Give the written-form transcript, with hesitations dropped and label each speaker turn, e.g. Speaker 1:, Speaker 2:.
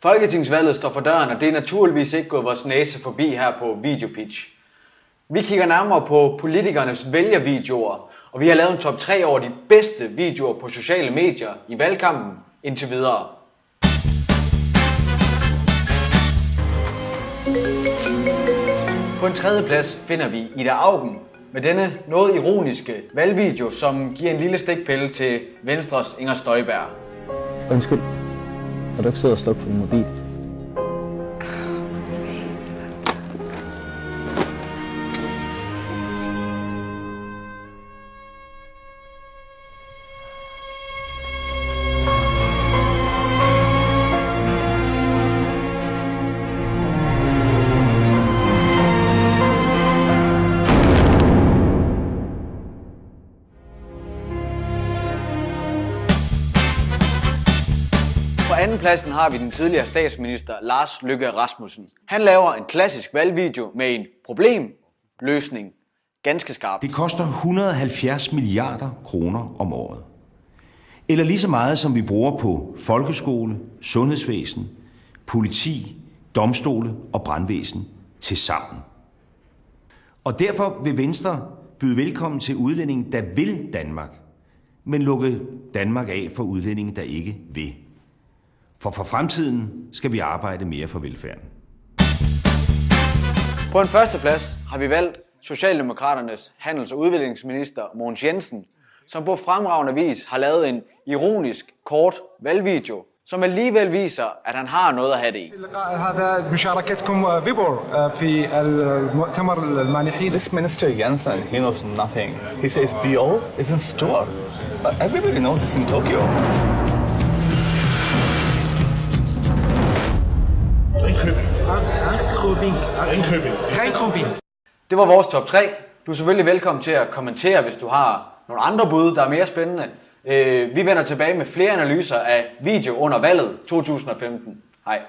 Speaker 1: Folketingsvalget står for døren, og det er naturligvis ikke gået vores næse forbi her på Videopitch. Vi kigger nærmere på politikernes vælgervideoer, og vi har lavet en top 3 over de bedste videoer på sociale medier i valgkampen indtil videre. På en tredje plads finder vi Ida Auken med denne noget ironiske valgvideo, som giver en lille stikpille til Venstres Inger Støjberg.
Speaker 2: Undskyld. Kan du ikke sidde og slukke for din mobil?
Speaker 1: På andenpladsen har vi den tidligere statsminister Lars Løkke Rasmussen. Han laver en klassisk valgvideo med en problemløsning ganske skarpt.
Speaker 3: Det koster 170 milliarder kroner om året. Eller lige så meget, som vi bruger på folkeskole, sundhedsvæsen, politi, domstole og brandvæsen til sammen. Og derfor vil Venstre byde velkommen til udlændinge, der vil Danmark, men lukke Danmark af for udlændinge, der ikke vil. For fremtiden skal vi arbejde mere for velfærden.
Speaker 1: På en førsteplads har vi valgt Socialdemokraternes handels- og udviklingsminister Mogens Jensen, som på fremragende vis har lavet en ironisk kort valgvideo, som alligevel viser, at han har noget at have det i.
Speaker 4: This minister Jensen, he knows nothing. He says BO is in store, but everybody knows it's in Tokyo.
Speaker 1: Det var vores top 3. Du er selvfølgelig velkommen til at kommentere, hvis du har nogle andre bud, der er mere spændende. Vi vender tilbage med flere analyser af video under valget 2015. Hej.